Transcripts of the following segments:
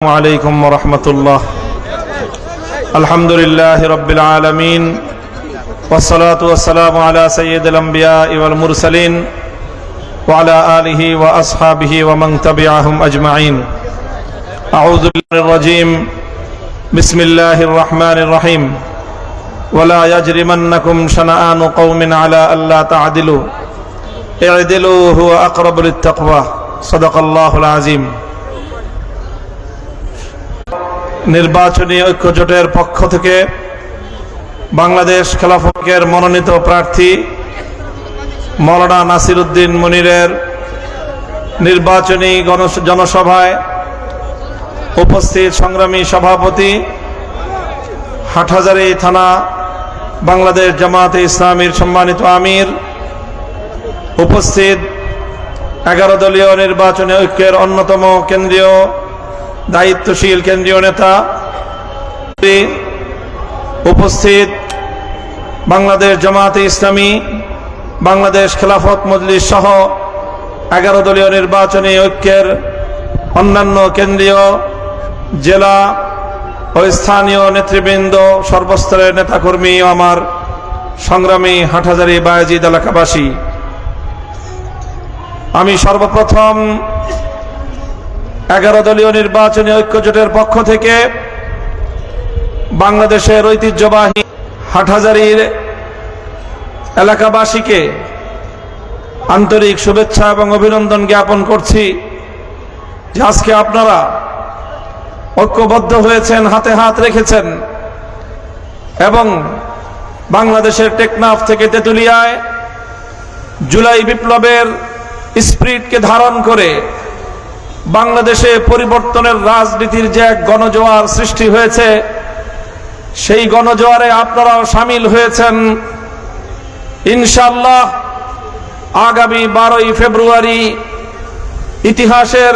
عليكم ورحمة الله. الحمد لله رب العالمين والصلاة والسلام على سيد الأنبياء والمرسلين وعلى آله وأصحابه ومن تبعهم أجمعين. أعوذ بالله من الرجيم. بسم الله الرحمن الرحيم. ولا يجرمنكم شنآن قوم على ألا تعدلوا اعدلوا هو أقرب للتقوى. صدق الله العظيم. নির্বাচনী ঐক্যজোটের পক্ষ থেকে বাংলাদেশ খেলাফতের মনোনীত প্রার্থী মাওলানা নাসির উদ্দিন মুনিরের নির্বাচনী জনসভায় উপস্থিত সংগ্রামী সভাপতি, হাটহাজারী থানা বাংলাদেশ জামায়াতে ইসলামীর সম্মানিত আমির, উপস্থিত 11 দলীয় নির্বাচনী ঐক্যের অন্যতম কেন্দ্রীয় দায়িত্বশীল কেন্দ্রীয় নেতা, উপস্থিত বাংলাদেশ জামায়াতে ইসলামী, বাংলাদেশ খেলাফত মজলিস সহ 11 দলীয় নির্বাচনী ঐক্যের অন্যান্য কেন্দ্রীয়, জেলা ও স্থানীয় নেতৃবৃন্দ, সর্বস্তরের নেতাকর্মী ও আমার সংগ্রামী হাটহাজারী বায়েজিদ এলাকাবাসী, আমি সর্বপ্রথম 11 দলীয় নির্বাচনী ঐক্যজোটের পক্ষ থেকে বাংলাদেশের ঐতিহ্যবাহী হাটহাজারীর এলাকাবাসীকে আন্তরিক শুভেচ্ছা এবং অভিনন্দন জ্ঞাপন করছি যে আজকে আপনারা ঐক্যবদ্ধ হয়েছেন, হাতে হাত রেখেছেন এবং বাংলাদেশের টেকনাফ থেকে তেঁতুলিয়ায় জুলাই বিপ্লবের স্পিরিটকে ধারণ করে বাংলাদেশে পরিবর্তনের রাজনীতির যে এক গণজোয়ার সৃষ্টি হয়েছে, সেই গণজোয়ারে আপনারাও সামিল হয়েছেন। ইনশাআল্লাহ আগামী 12ই ফেব্রুয়ারি ইতিহাসের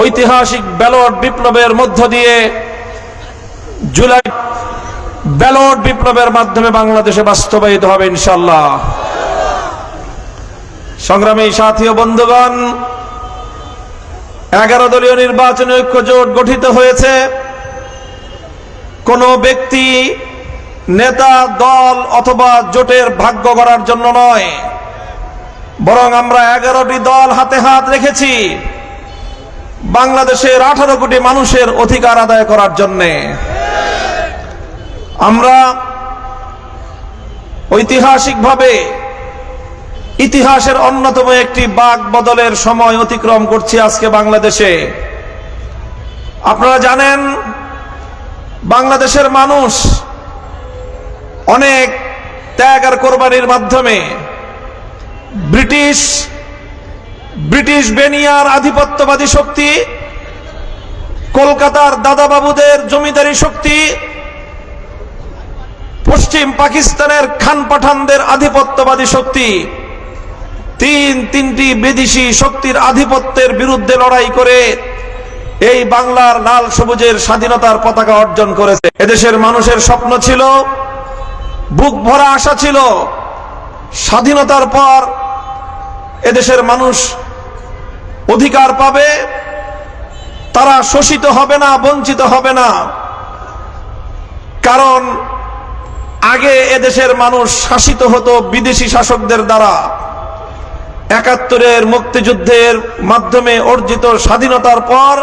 ঐতিহাসিক ব্যালট বিপ্লবের মধ্য দিয়ে জুলাই ব্যালট বিপ্লবের মাধ্যমে বাংলাদেশে বাস্তবায়িত হবে ইনশাআল্লাহ। সংগ্রামী সাথী ও বন্ধুগণ, 11 দলীয় নির্বাচনী ঐক্য জোট গঠিত হয়েছে কোন ব্যক্তি, নেতা, দল অথবা জোটের ভাগ্য গড়ার জন্য নয়, বরং আমরা 11টি দল হাতে হাত রেখেছি বাংলাদেশের 18 কোটি মানুষের অধিকার আদায় করার জন্য। আমরা ঐতিহাসিকভাবে ইতিহাসের অন্যতম একটি বাক বদলের সময় অতিক্রম করছি আজকে বাংলাদেশে। আপনারা জানেন, বাংলাদেশের মানুষ অনেক ত্যাগ আর কোরবানির মাধ্যমে ব্রিটিশ বেনিয়ার আধিপত্যবাদী শক্তি, কলকাতার দাদাবাবুদের জমিদারি শক্তি, পশ্চিম পাকিস্তানের খান পাঠানদের আধিপত্যবাদী শক্তি, তিনটি বিদেশি শক্তির আধিপত্যের বিরুদ্ধে লড়াই করে এই বাংলার লাল সবুজের স্বাধীনতার পতাকা অর্জন করেছে। এদেশের মানুষের স্বপ্ন ছিল, বুক ভরা আশা ছিল, স্বাধীনতার পর এদেশের মানুষ অধিকার পাবে, তারা শোষিত হবে না, বঞ্চিত হবে না। কারণ আগে এদেশের মানুষ শাসিত হতো বিদেশি শাসকদের দ্বারা। 71-এর মুক্তিযুদ্ধের মাধ্যমে অর্জিত স্বাধীনতার পর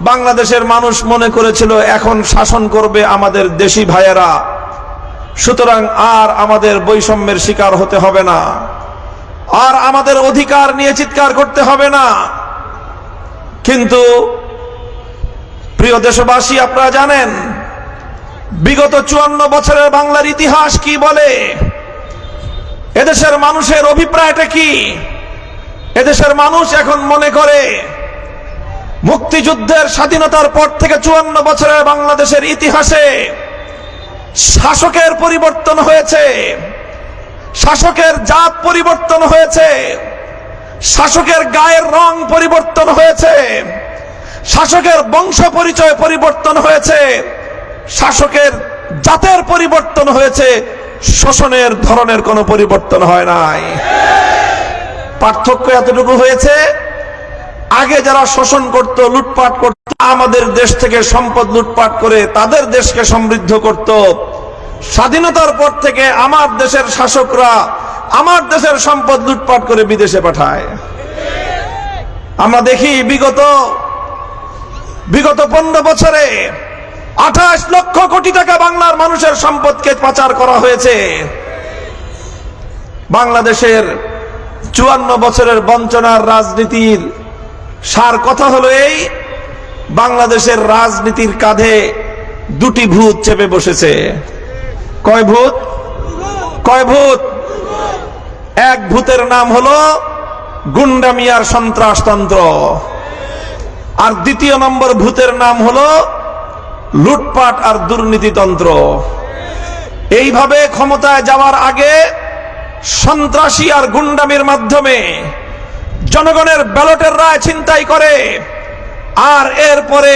বাংলাদেশের মানুষ মনে করেছিল এখন শাসন করবে আমাদের দেশি ভাইয়েরা, সুতরাং আর আমাদের বৈষম্যের শিকার হতে হবে না, আর আমাদের অধিকার নিয়ে চিৎকার করতে হবে না। কিন্তু প্রিয় দেশবাসী, আপনারা জানেন বিগত 54 বছরের বাংলার ইতিহাস কি বলে, এদেশের মানুষের অভিপ্রায়টা কি। এদেশের মানুষ এখন মনে করে মুক্তিযুদ্ধের স্বাধীনতার পর থেকে 54 বছরের বাংলাদেশের ইতিহাসে শাসকের পরিবর্তন হয়েছে, শাসকের জাত পরিবর্তন হয়েছে, শাসকের গায়ের রং পরিবর্তন হয়েছে, শাসকের বংশ পরিচয় পরিবর্তন হয়েছে, শাসকের জাতের পরিবর্তন হয়েছে, শোষণের ধরনের কোনো পরিবর্তন হয় নাই। পার্থক্য এতটুকু হয়েছে আগে যারা শোষণ করত, লুটপাট করত, আমাদের দেশ থেকে সম্পদ লুটপাট করে তাদের দেশকে সমৃদ্ধ করত, স্বাধীনতার পর থেকে আমার দেশের শাসকরা আমার দেশের সম্পদ লুটপাট করে বিদেশে পাঠায়। আমরা দেখি বিগত 15 বছরে 28 লক্ষ কোটি টাকা বাংলার মানুষের সম্পদকে পাচার করা হয়েছে। বাংলাদেশের 54 বছরের বঞ্চনার রাজনীতির সার কথা হলো এই, বাংলাদেশের রাজনীতির কাঁধে দুটি ভূত চেপে বসেছে। কয় ভূত? কয় ভূত? এক ভূতের নাম হলো গুন্ডামিয়ার সন্ত্রাসতন্ত্র, আর দ্বিতীয় নম্বর ভূতের নাম হলো লুটপাট আর দুর্নীতিতন্ত্র। এইভাবে ক্ষমতায় যাওয়ার আগে সন্ত্রাসী আর গুন্ডামির মাধ্যমে জনগণের ব্যালটের রায় ছিনতাই করে, আর এরপরে